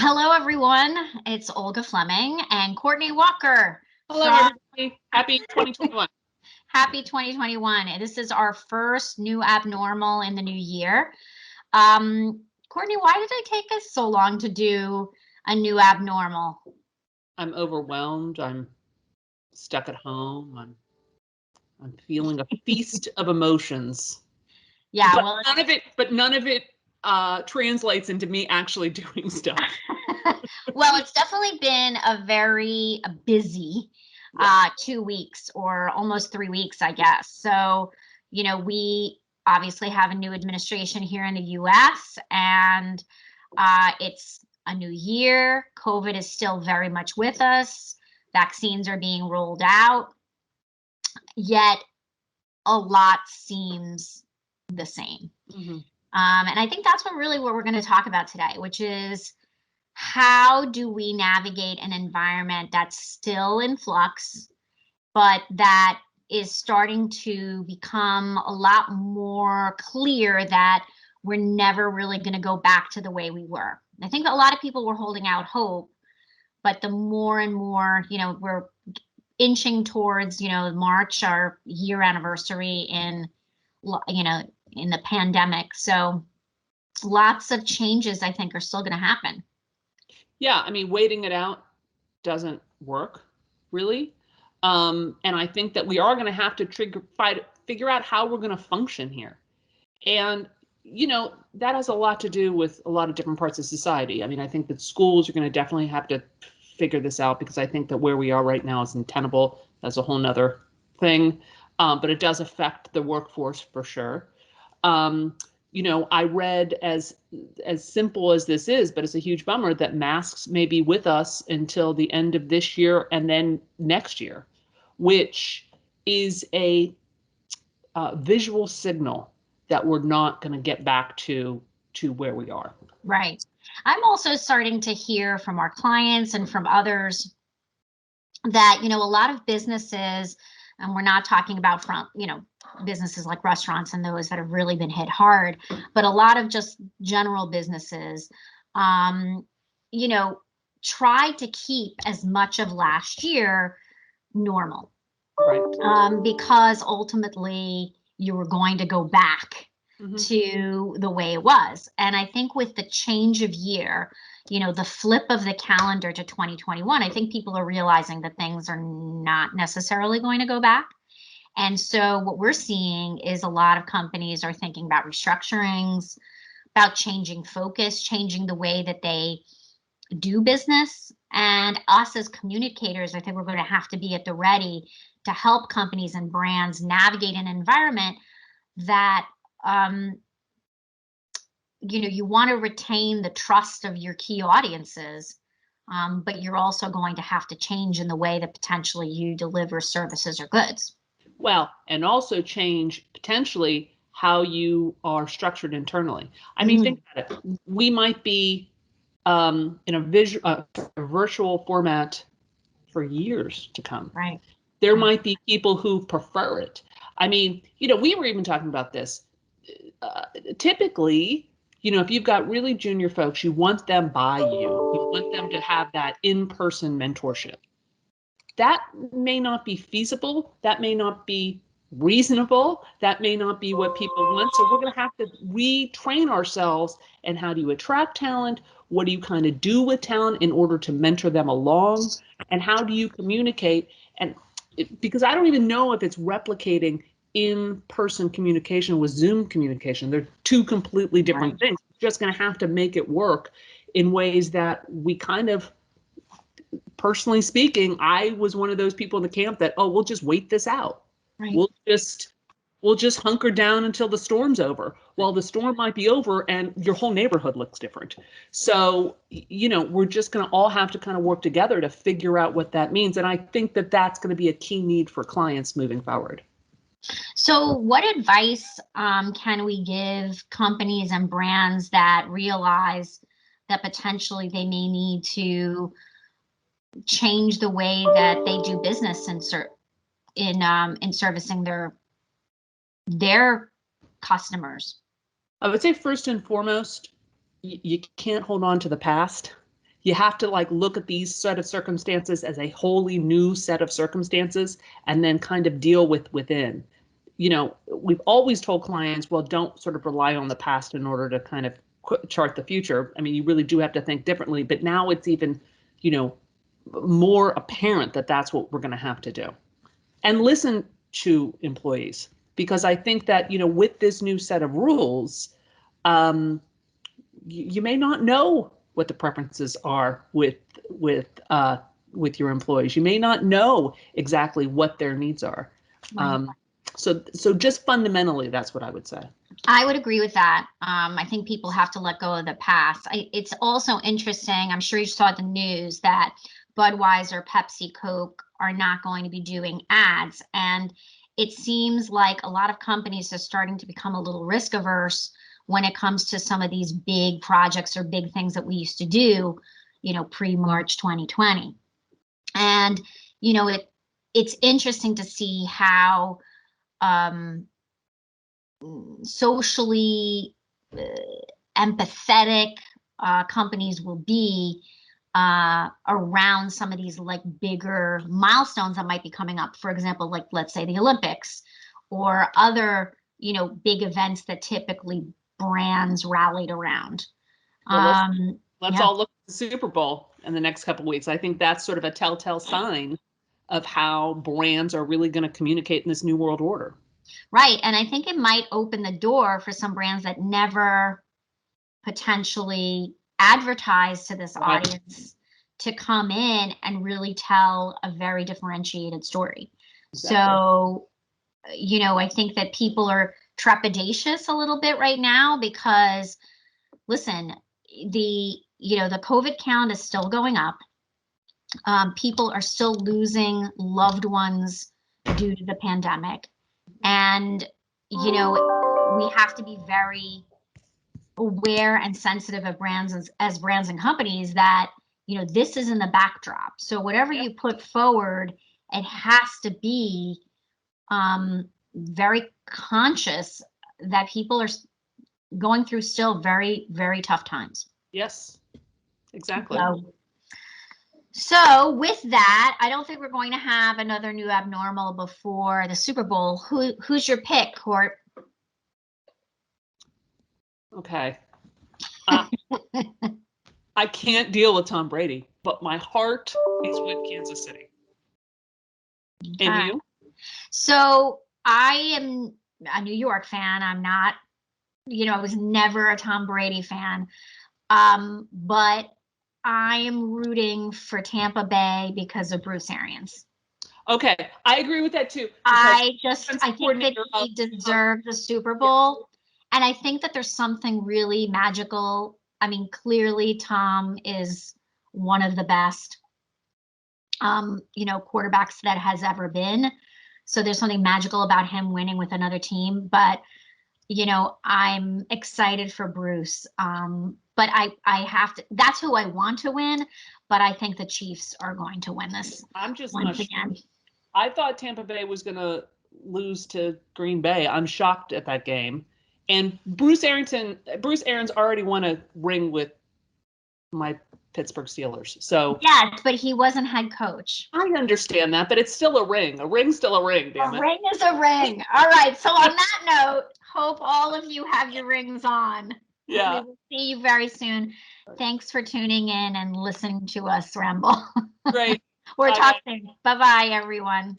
Hello, everyone. It's Olga Fleming and Courtney Walker Hello, from everybody. Happy 2021. Happy 2021. This is our first new abnormal in the new year. Courtney, why did it take us so long to do a new abnormal? I'm overwhelmed. I'm stuck at home. I'm feeling a feast of emotions. Yeah, But well, none of it translates into me actually doing stuff. well, it's definitely been a very busy 2 weeks or almost 3 weeks, I guess. So, we obviously have a new administration here in the US, and it's a new year. COVID is still very much with us. Vaccines are being rolled out, yet a lot seems the same. Mm-hmm. And I think that's what we're going to talk about today, which is how do we navigate an environment that's still in flux, but that is starting to become a lot more clear that we're never really going to go back to the way we were. I think a lot of people were holding out hope, but the more and more, we're inching towards, March, our year anniversary in the pandemic. So lots of changes, I think, are still going to happen. Yeah, I mean, waiting it out doesn't work, really. And I think that we are going to have to figure out how we're going to function here. And, that has a lot to do with a lot of different parts of society. I mean, I think that schools are going to definitely have to figure this out because I think that where we are right now is untenable. That's a whole nother thing. But it does affect the workforce for sure. I read as simple as this is, but it's a huge bummer that masks may be with us until the end of this year and then next year, which is a visual signal that we're not going to get back to where we are. Right. I'm also starting to hear from our clients and from others that, a lot of businesses, and we're not talking about businesses like restaurants and those that have really been hit hard, but a lot of just general businesses, you know, try to keep as much of last year normal. Right. Because ultimately you were going to go back to the way it was. And I think with the change of year, the flip of the calendar to 2021, I think people are realizing that things are not necessarily going to go back. And so what we're seeing is a lot of companies are thinking about restructurings, about changing focus, changing the way that they do business. And us as communicators, I think we're going to have to be at the ready to help companies and brands navigate an environment that you want to retain the trust of your key audiences, but you're also going to have to change in the way that potentially you deliver services or goods. Well, and also change potentially how you are structured internally. I mean, think about it. We might be in a virtual format for years to come. Right. There might be people who prefer it. I mean, we were even talking about this. Typically, if you've got really junior folks, you want them by you. You want them to have that in-person mentorship. That may not be feasible. That may not be reasonable. That may not be what people want. So we're going to have to retrain ourselves. And how do you attract talent? What do you kind of do with talent in order to mentor them along? And how do you communicate? And because I don't even know if it's replicating in-person communication with Zoom communication. They're two completely different things. We're just going to have to make it work in ways that we kind of, personally speaking, I was one of those people in the camp that, we'll just wait this out. Right. We'll just hunker down until the storm's over. Well, the storm might be over and your whole neighborhood looks different. So, we're just going to all have to kind of work together to figure out what that means. And I think that that's going to be a key need for clients moving forward. So what advice can we give companies and brands that realize that potentially they may need to change the way that they do business in servicing their customers? I would say first and foremost, you can't hold on to the past. You have to like look at these set of circumstances as a wholly new set of circumstances and then kind of deal with within. You know, we've always told clients, well, don't sort of rely on the past in order to kind of chart the future. I mean, you really do have to think differently, but now it's even, you know, more apparent that that's what we're going to have to do. And listen to employees, because I think that, you know, with this new set of rules, you may not know what the preferences are with your employees. You may not know exactly what their needs are. Right. So just fundamentally, that's what I would say. I would agree with that. I think people have to let go of the past. It's also interesting. I'm sure you saw the news that Budweiser, Pepsi, Coke are not going to be doing ads. And it seems like a lot of companies are starting to become a little risk averse when it comes to some of these big projects or big things that we used to do, you know, pre-March 2020. And, you know, it's interesting to see how socially empathetic companies will be around some of these like bigger milestones that might be coming up. For example, like let's say the Olympics or other, you know, big events that typically brands rallied around. Well, let's yeah. all look at the Super Bowl in the next couple of weeks. I think that's sort of a telltale sign of how brands are really going to communicate in this new world order. Right. And I think it might open the door for some brands that never potentially advertise to this audience to come in and really tell a very differentiated story. Exactly. So, you know, I think that people are trepidatious a little bit right now because, listen, the COVID count is still going up. People are still losing loved ones due to the pandemic. And, you know, we have to be very aware and sensitive of brands as brands and companies that, you know, this is in the backdrop. So whatever you put forward, it has to be very conscious that people are going through still very, very tough times. Yes, exactly. So with that, I don't think we're going to have another new abnormal before the Super Bowl. Who's your pick, Court? Okay. I can't deal with Tom Brady, but my heart is with Kansas City. Okay. And you? So I am a New York fan. I'm not, you know, I was never a Tom Brady fan. But I am rooting for Tampa Bay because of Bruce Arians. Okay, I agree with that too. I think that he deserves a Super Bowl. And I think that there's something really magical. I mean, clearly Tom is one of the best, you know, quarterbacks that has ever been. So there's something magical about him winning with another team. But, you know, I'm excited for Bruce. But I have to, that's who I want to win. But I think the Chiefs are going to win this. I'm just once again. I thought Tampa Bay was going to lose to Green Bay. I'm shocked at that game. And Bruce Arians already won a ring with my Pittsburgh Steelers. So yes, but he wasn't head coach. I understand that, but it's still a ring. A ring's still a ring, damn it. A ring is a ring. All right. So on that note, hope all of you have your rings on. Yeah. We will see you very soon. Thanks for tuning in and listening to us ramble. Great. We're talking. Bye-bye, everyone.